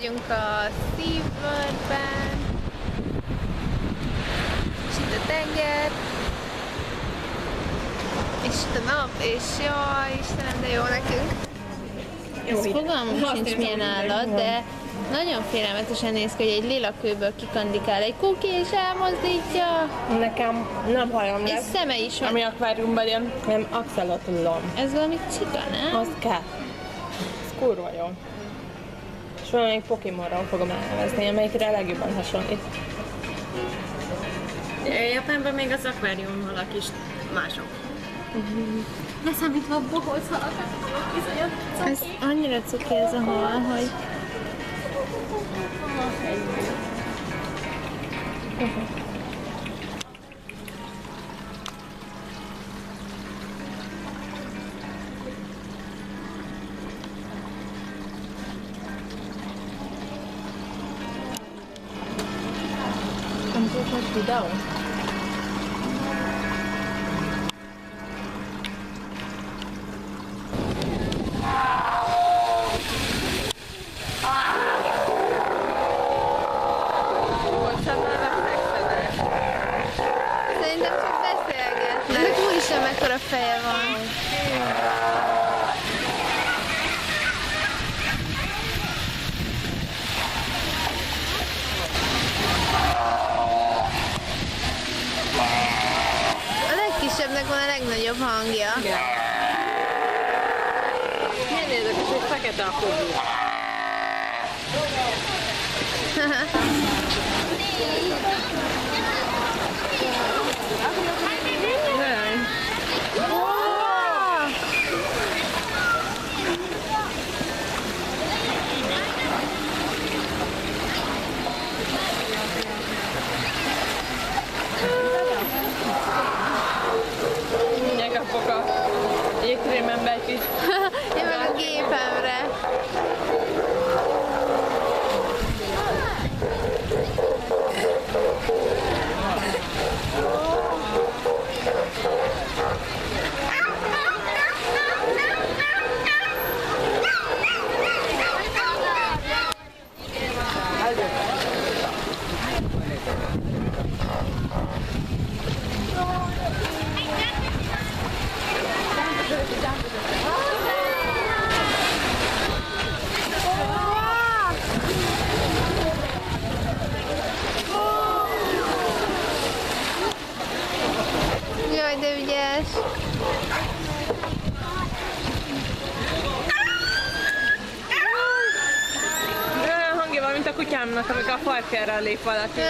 vagyunk a SeaWorld-ben. És itt a tenger. És itt a nap, és jaj, Istenem, de jó nekünk. Ez fogalmam sincs milyen állat, de nagyon félelmetesen néz ki, hogy egy lila kőből kikandikál egy kuki és elmozdítja. Nekem nem hajam És lesz, szeme is van. ami akváriumban ilyen, nem axolotl. Ez valami cika, nem? Az kell. Ez kurva jó. És valamelyik Pokémonról fogom elnevezni, amelyikre a legjobban hasonlít. Japánban még az akváriumhalak is mások. Leszámítva a bohóc halakat, bizony a Ez annyira cuki ez a hal, hogy... Nem tudod, hogy videó? Szerintem csak beszélgetnek. Úristen, mekkora feje van. A legkisebbnek van a legnagyobb hangja. milyen érdekes, hogy fekete a fogú. Megkapok a jégkrémembe egy kis... Én meg a gépemre. Jaj, de ügyes. Olyan hangja van, mint a kutyámnak, amikor a farkjára lép valaki.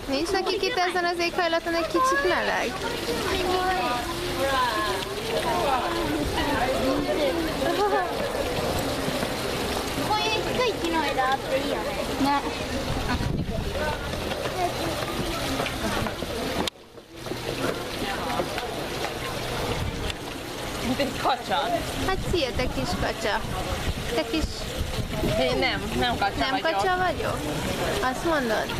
Nincs nekik itt ezen az éghajlaton egy kicsit meleg? Mint egy kacsa. Hát szia, te kis kacsa. Te kis... Én nem kacsa Nem vagyok. kacsa vagyok? Azt mondod?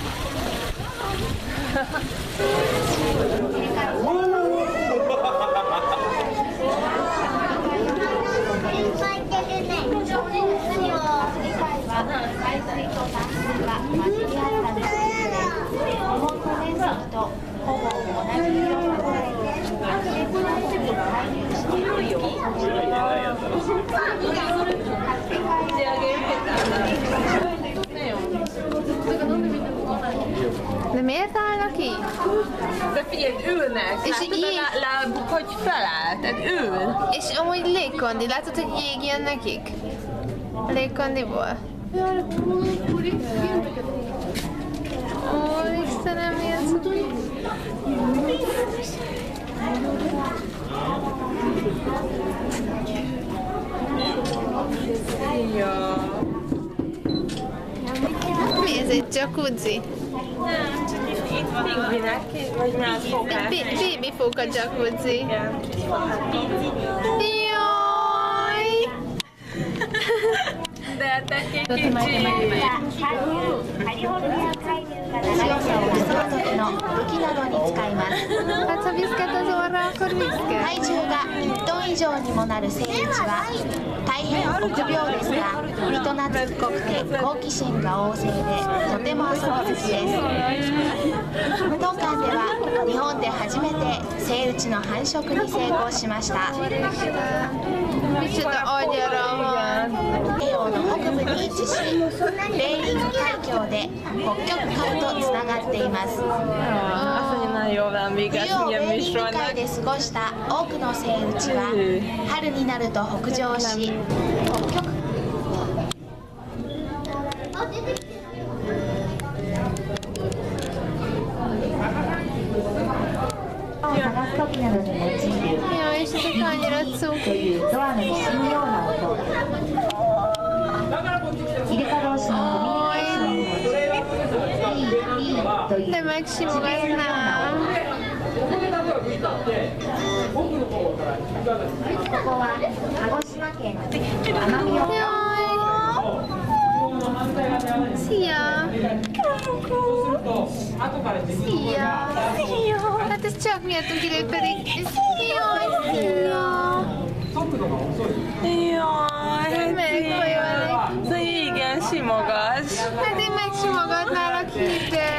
De miért állnak így? De figyelj, ülnek. És Látod így? a lábuk, hogy felállt? Tehát ül. És amúgy légkondi, látod, hogy jég jön nekik? A légkondiból? Ó, Istenem, milyen cuki. Ja. Mi ez, egy jacuzzi? Nem, csak itt van a... Pingvinek, vagy más fókák. Egy baby fóka jacuzzi. Igen. Jaj! De te カリフォルニア海流が流れている時の武器などに使います。 Hát ha viszket az orra, akkor viszket. 体重が1トン以上にもなるセイウチは大変臆病ですが人懐っこくて好奇心が旺盛でとても遊び好きです。当館では日本で初めてセイウチの繁殖に成功しました。 Micsoda agyara van. 西洋の北部に位置しベーリング海峡で北極海とつながっています。 Azt mondja, nagyon jól van vége, 冬を ugye ベーリング műsornak. 海で過ごした多くのセイウチは春になると北上し北極を探す時などに用いる Jaj, és ezek annyira と cuki. いうドアの不思議ような音。イルカ同士のコミュニケーションに用いるピーピーという De megsimogatnám. ここは鹿児島県奄美大島 Szia! Szia! Hát ez csak miattunk idő pedig... Jaj, szia! Jaj, Megfajolnék. de igen, simogass. Hát én megsimogatnálak ide.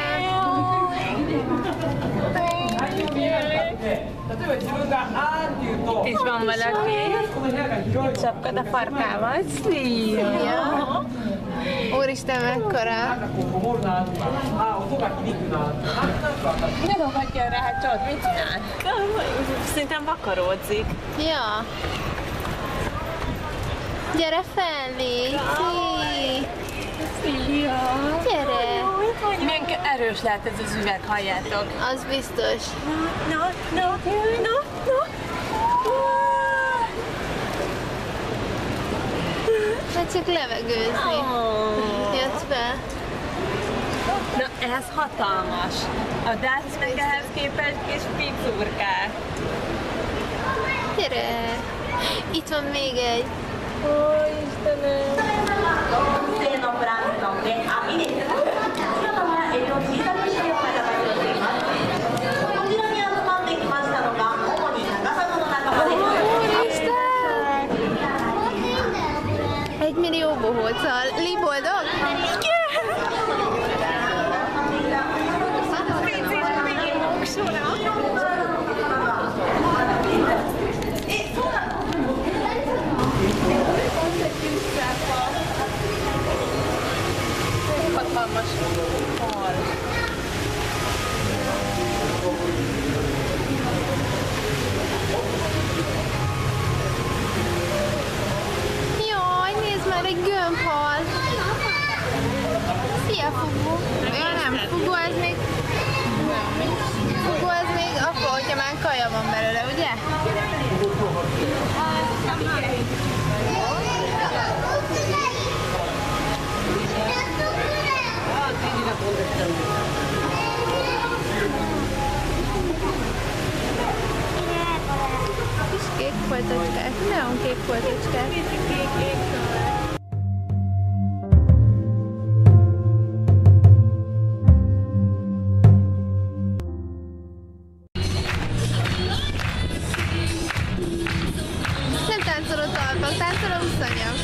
Itt is van valaki. Itt csapkod a farkával. Szia! Ja. Úristen, mekkora! Ne dobhatja rá, hát csod, mit csinál? Szerintem vakaródzik. Ja. Gyere fel, Léci! Szia! Gyere! Milyen erős lehet ez az üveg, halljátok? Az biztos. No. Hát csak levegőzni. Jössz fel? Na, ez hatalmas. A Dász meg ehhez képest kis picurkák. Gyere! Itt van még egy. Ó, Istenem! 性のプランクトンで網です。姿は小さくしてお方がついています。こちらに集まってきましたのが主に高さの仲間です。 Úristen! 1 millió bohóccal. Li boldog? Hatalmas hal. Jaj, nézd már, egy gömbhal. Szia, Fugu. Ja, nem, Fugu ez még... Fugu ez még akkor, hogyha már kaja van belőle, ugye? Kis kék foltocskák, neon kék foltocskák. Nem táncoló talpak, táncoló uszonyok.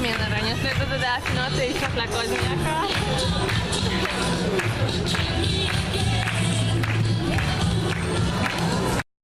Milyen aranyos lett az a delfinat, és csatlakozni akar.